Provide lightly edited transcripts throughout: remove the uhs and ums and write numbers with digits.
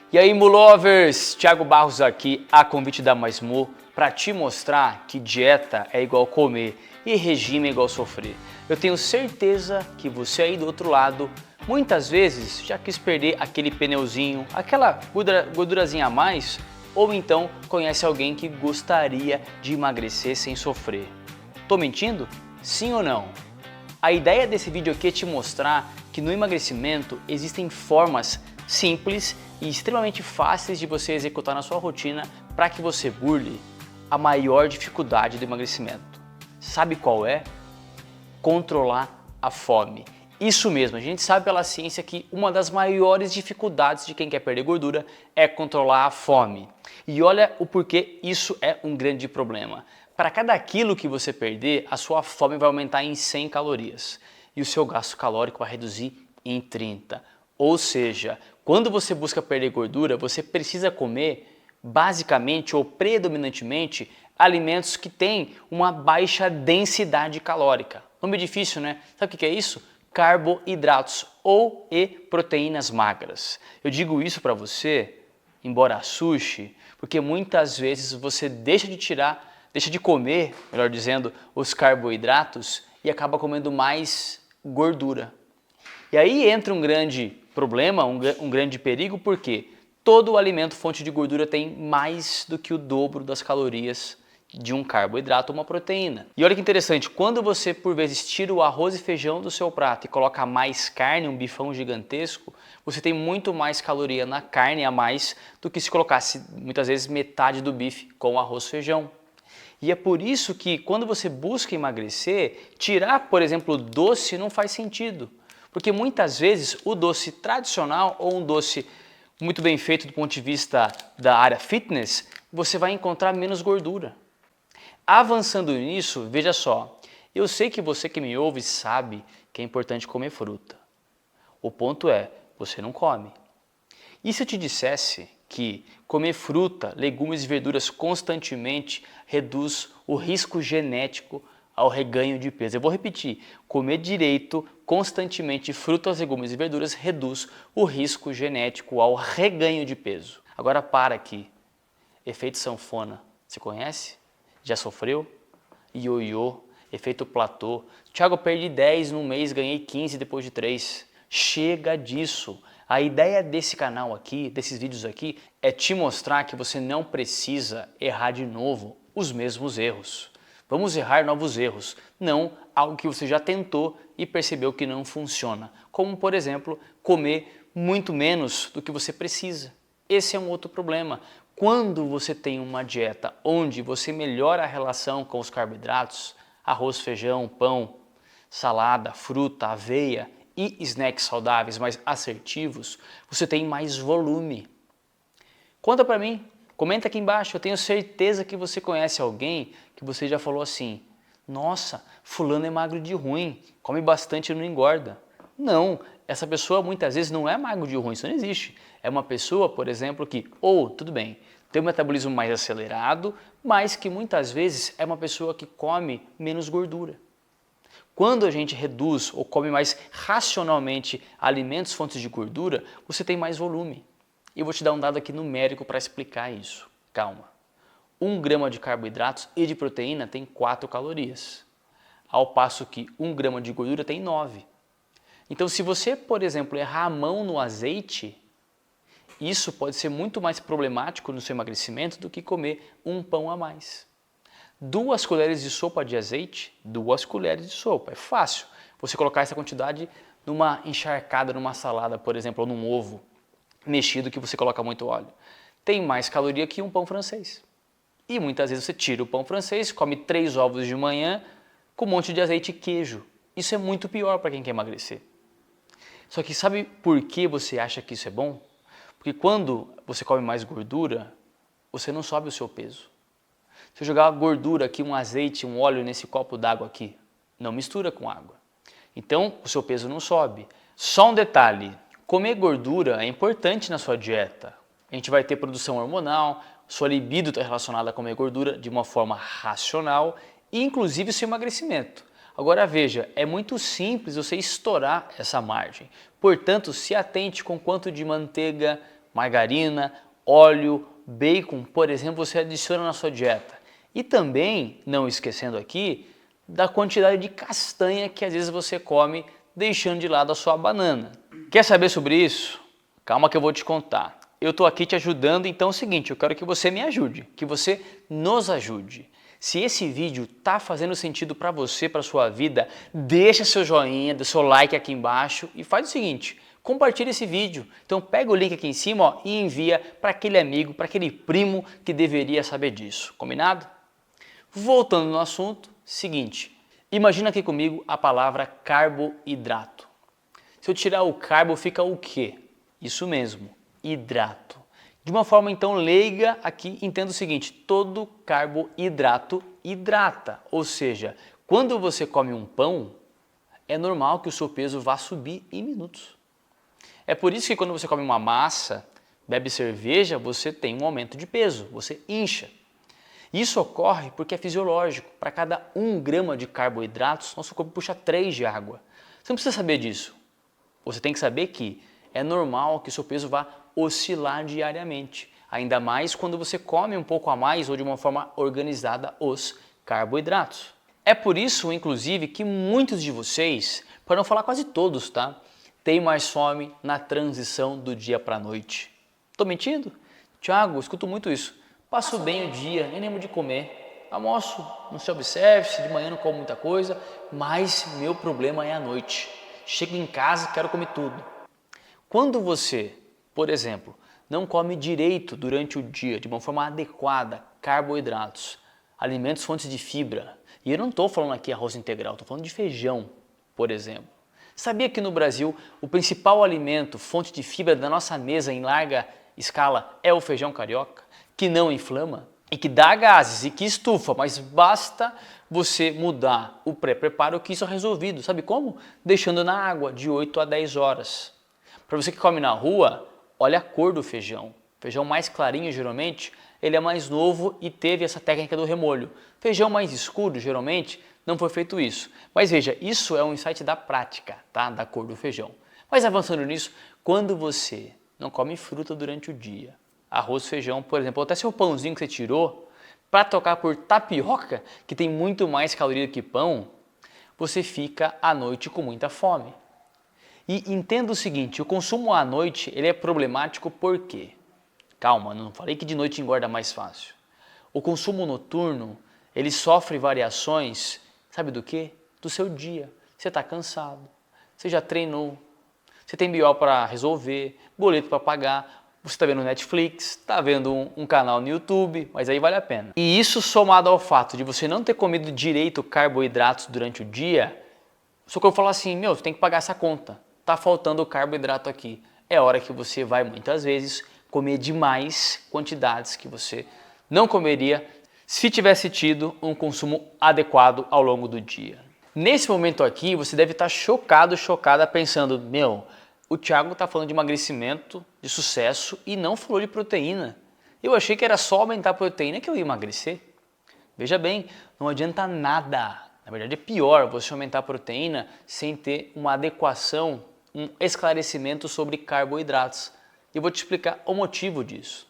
E aí, Mulovers, Thiago Barros aqui, a convite da Mais Mu, para te mostrar que dieta é igual comer e regime é igual sofrer. Eu tenho certeza que você aí do outro lado, muitas vezes já quis perder aquele pneuzinho, aquela gordurazinha a mais, ou então conhece alguém que gostaria de emagrecer sem sofrer. Tô mentindo? Sim ou não? A ideia desse vídeo aqui é te mostrar que no emagrecimento existem formas simples e extremamente fáceis de você executar na sua rotina para que você burle a maior dificuldade do emagrecimento. Sabe qual é? Controlar a fome. Isso mesmo, a gente sabe pela ciência que uma das maiores dificuldades de quem quer perder gordura é controlar a fome. E olha o porquê isso é um grande problema. Para cada quilo que você perder, a sua fome vai aumentar em 100 calorias e o seu gasto calórico vai reduzir em 30. Ou seja, quando você busca perder gordura, você precisa comer basicamente ou predominantemente alimentos que têm uma baixa densidade calórica. Nome difícil, né? Sabe o que é isso? Carboidratos ou proteínas magras. Eu digo isso para você, embora sushi, porque muitas vezes você deixa de comer, melhor dizendo, os carboidratos e acaba comendo mais gordura. E aí entra um grande problema, um grande perigo, porque todo alimento fonte de gordura tem mais do que o dobro das calorias de um carboidrato ou uma proteína. E olha que interessante, quando você por vezes tira o arroz e feijão do seu prato e coloca mais carne, um bifão gigantesco, você tem muito mais caloria na carne a mais do que se colocasse muitas vezes metade do bife com arroz e feijão. E é por isso que quando você busca emagrecer, tirar, por exemplo, o doce não faz sentido. Porque muitas vezes o doce tradicional ou um doce muito bem feito do ponto de vista da área fitness, você vai encontrar menos gordura. Avançando nisso, veja só, eu sei que você que me ouve sabe que é importante comer fruta. O ponto é, você não come. E se eu te dissesse que comer fruta, legumes e verduras constantemente reduz o risco genético ao reganho de peso? Eu vou repetir, comer direito, constantemente frutas, legumes e verduras reduz o risco genético ao reganho de peso. Agora para aqui, efeito sanfona, você conhece? Já sofreu? Ioiô, efeito platô. Thiago, perdi 10 num mês, ganhei 15 depois de 3. Chega disso. A ideia desse canal aqui, desses vídeos aqui, é te mostrar que você não precisa errar de novo os mesmos erros. Vamos errar novos erros, não algo que você já tentou e percebeu que não funciona. Como, por exemplo, comer muito menos do que você precisa. Esse é um outro problema. Quando você tem uma dieta onde você melhora a relação com os carboidratos, arroz, feijão, pão, salada, fruta, aveia e snacks saudáveis, mais assertivos, você tem mais volume. Conta pra mim, comenta aqui embaixo, eu tenho certeza que você conhece alguém que você já falou assim, nossa, fulano é magro de ruim, come bastante e não engorda. Não, essa pessoa muitas vezes não é magro de ruim, isso não existe. É uma pessoa, por exemplo, que, tudo bem, tem um metabolismo mais acelerado, mas que muitas vezes é uma pessoa que come menos gordura. Quando a gente reduz ou come mais racionalmente alimentos fontes de gordura, você tem mais volume. E eu vou te dar um dado aqui numérico para explicar isso. Calma. 1 grama de carboidratos e de proteína tem 4 calorias, ao passo que 1 grama de gordura tem 9. Então, se você, por exemplo, errar a mão no azeite, isso pode ser muito mais problemático no seu emagrecimento do que comer um pão a mais. 2 colheres de sopa de azeite, 2 colheres de sopa. É fácil você colocar essa quantidade numa encharcada, numa salada, por exemplo, ou num ovo mexido que você coloca muito óleo. Tem mais caloria que um pão francês. E muitas vezes você tira o pão francês, come 3 ovos de manhã com um monte de azeite e queijo. Isso é muito pior para quem quer emagrecer. Só que sabe por que você acha que isso é bom? Porque quando você come mais gordura, você não sobe o seu peso. Se eu jogar gordura aqui, um azeite, um óleo nesse copo d'água aqui, não mistura com água. Então o seu peso não sobe. Só um detalhe, comer gordura é importante na sua dieta. A gente vai ter produção hormonal, sua libido está relacionada a comer gordura de uma forma racional e inclusive o seu emagrecimento. Agora veja, é muito simples você estourar essa margem. Portanto, se atente com quanto de manteiga, margarina, óleo, bacon, por exemplo, você adiciona na sua dieta. E também, não esquecendo aqui, da quantidade de castanha que às vezes você come deixando de lado a sua banana. Quer saber sobre isso? Calma que eu vou te contar. Eu estou aqui te ajudando, então é o seguinte, eu quero que você me ajude, que você nos ajude. Se esse vídeo está fazendo sentido para você, para sua vida, deixa seu joinha, dê seu like aqui embaixo e faz o seguinte, compartilha esse vídeo. Então pega o link aqui em cima ó, e envia para aquele amigo, para aquele primo que deveria saber disso. Combinado? Voltando no assunto, seguinte, imagina aqui comigo a palavra carboidrato. Se eu tirar o carbo, fica o quê? Isso mesmo, hidrato. De uma forma então leiga aqui, entenda o seguinte, todo carboidrato hidrata, ou seja, quando você come um pão, é normal que o seu peso vá subir em minutos. É por isso que quando você come uma massa, bebe cerveja, você tem um aumento de peso, você incha. Isso ocorre porque é fisiológico, para cada 1 grama de carboidratos, nosso corpo puxa 3 de água. Você não precisa saber disso, você tem que saber que é normal que o seu peso vá oscilar diariamente, ainda mais quando você come um pouco a mais ou de uma forma organizada os carboidratos. É por isso, inclusive, que muitos de vocês, para não falar quase todos, tá, têm mais fome na transição do dia para a noite. Tô mentindo? Tiago, escuto muito isso. Passo bem o dia, nem lembro de comer. Almoço no self-service, de manhã não como muita coisa, mas meu problema é a noite. Chego em casa e quero comer tudo. Quando você, por exemplo, não come direito durante o dia, de uma forma adequada, carboidratos, alimentos fontes de fibra, e eu não estou falando aqui arroz integral, estou falando de feijão, por exemplo. Sabia que no Brasil o principal alimento, fonte de fibra da nossa mesa em larga escala é o feijão carioca, que não inflama e que dá gases e que estufa, mas basta você mudar o pré-preparo que isso é resolvido. Sabe como? Deixando na água de 8 a 10 horas. Para você que come na rua, olha a cor do feijão. Feijão mais clarinho, geralmente, ele é mais novo e teve essa técnica do remolho. Feijão mais escuro, geralmente, não foi feito isso. Mas veja, isso é um insight da prática, tá? Da cor do feijão. Mas avançando nisso, quando você não come fruta durante o dia, arroz, feijão, por exemplo, ou até seu pãozinho que você tirou, para trocar por tapioca, que tem muito mais caloria que pão, você fica à noite com muita fome. E entenda o seguinte, o consumo à noite ele é problemático por quê? Calma, não falei que de noite engorda mais fácil. O consumo noturno, ele sofre variações, sabe do quê? Do seu dia. Você está cansado, você já treinou, você tem BO para resolver, boleto para pagar, você está vendo Netflix, está vendo um canal no YouTube, mas aí vale a pena. E isso somado ao fato de você não ter comido direito carboidratos durante o dia, o seu corpo fala assim, meu, você tem que pagar essa conta. Tá faltando carboidrato aqui. É hora que você vai muitas vezes comer demais quantidades que você não comeria se tivesse tido um consumo adequado ao longo do dia. Nesse momento aqui, você deve estar chocado, chocada, pensando, meu, o Thiago está falando de emagrecimento, de sucesso e não falou de proteína. Eu achei que era só aumentar a proteína que eu ia emagrecer. Veja bem, não adianta nada. Na verdade é pior você aumentar a proteína sem ter uma adequação, um esclarecimento sobre carboidratos. E eu vou te explicar o motivo disso.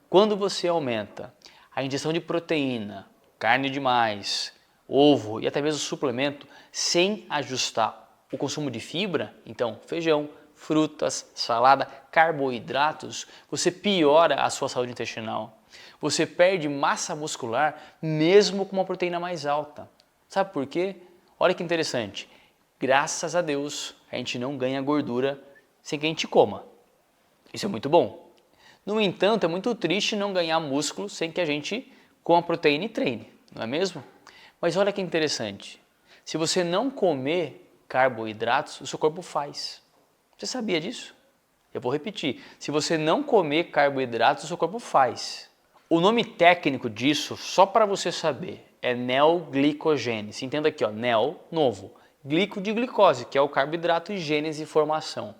Quando você aumenta a ingestão de proteína, carne demais, ovo e até mesmo suplemento, sem ajustar o consumo de fibra, então feijão, frutas, salada, carboidratos, você piora a sua saúde intestinal. Você perde massa muscular mesmo com uma proteína mais alta. Sabe por quê? Olha que interessante. Graças a Deus, a gente não ganha gordura sem que a gente coma. Isso é muito bom. No entanto, é muito triste não ganhar músculo sem que a gente coma proteína e treine, não é mesmo? Mas olha que interessante. Se você não comer carboidratos, o seu corpo faz. Você sabia disso? Eu vou repetir. Se você não comer carboidratos, o seu corpo faz. O nome técnico disso, só para você saber, é neoglicogênese. Entenda aqui, ó, neo, novo. Glico de glicose, que é o carboidrato, e gênese, formação.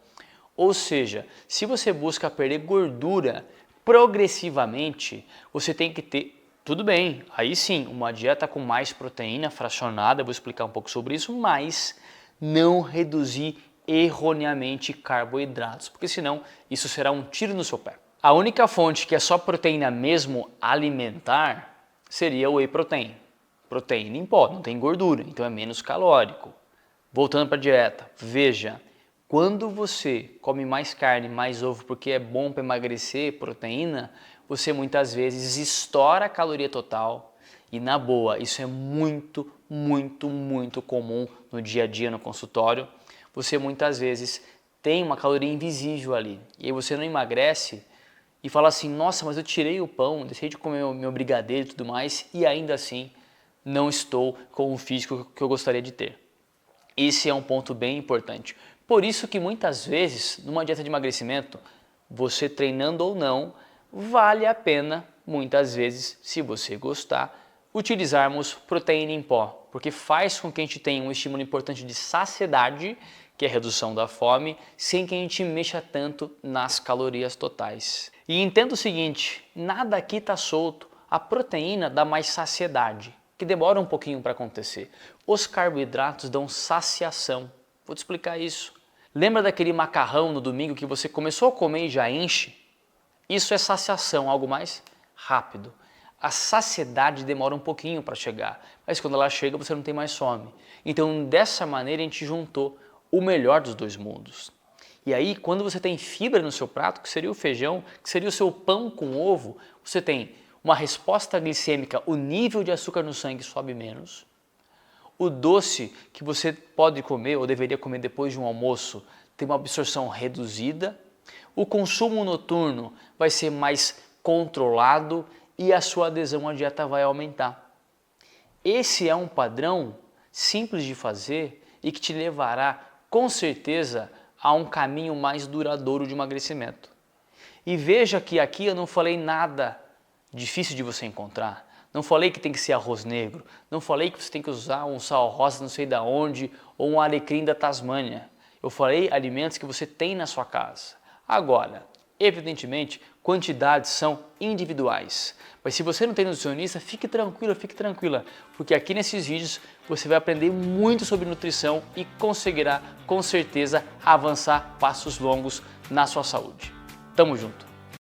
Ou seja, se você busca perder gordura progressivamente, você tem que ter, tudo bem, aí sim, uma dieta com mais proteína fracionada, eu vou explicar um pouco sobre isso, mas não reduzir erroneamente carboidratos, porque senão isso será um tiro no seu pé. A única fonte que é só proteína mesmo alimentar seria o whey protein. Proteína em pó, não tem gordura, então é menos calórico. Voltando para a dieta, veja, quando você come mais carne, mais ovo, porque é bom para emagrecer, proteína, você muitas vezes estoura a caloria total e na boa, isso é muito comum no dia a dia no consultório. Você muitas vezes tem uma caloria invisível ali e aí você não emagrece e fala assim, nossa, mas eu tirei o pão, deixei de comer o meu brigadeiro e tudo mais e ainda assim não estou com o físico que eu gostaria de ter. Esse é um ponto bem importante. Por isso que muitas vezes, numa dieta de emagrecimento, você treinando ou não, vale a pena, muitas vezes, se você gostar, utilizarmos proteína em pó, porque faz com que a gente tenha um estímulo importante de saciedade, que é a redução da fome, sem que a gente mexa tanto nas calorias totais. E entenda o seguinte, nada aqui está solto, a proteína dá mais saciedade, que demora um pouquinho para acontecer. Os carboidratos dão saciação. Vou te explicar isso. Lembra daquele macarrão no domingo que você começou a comer e já enche? Isso é saciação, algo mais rápido. A saciedade demora um pouquinho para chegar, mas quando ela chega você não tem mais fome. Então dessa maneira a gente juntou o melhor dos dois mundos. E aí quando você tem fibra no seu prato, que seria o feijão, que seria o seu pão com ovo, você tem uma resposta glicêmica, o nível de açúcar no sangue sobe menos. O doce que você pode comer ou deveria comer depois de um almoço tem uma absorção reduzida. O consumo noturno vai ser mais controlado e a sua adesão à dieta vai aumentar. Esse é um padrão simples de fazer e que te levará com certeza a um caminho mais duradouro de emagrecimento. E veja que aqui eu não falei nada difícil de você encontrar. Não falei que tem que ser arroz negro, não falei que você tem que usar um sal rosa não sei da onde ou um alecrim da Tasmânia. Eu falei alimentos que você tem na sua casa. Agora, evidentemente, quantidades são individuais. Mas se você não tem nutricionista, fique tranquilo, fique tranquila, porque aqui nesses vídeos você vai aprender muito sobre nutrição e conseguirá, com certeza, avançar passos longos na sua saúde. Tamo junto!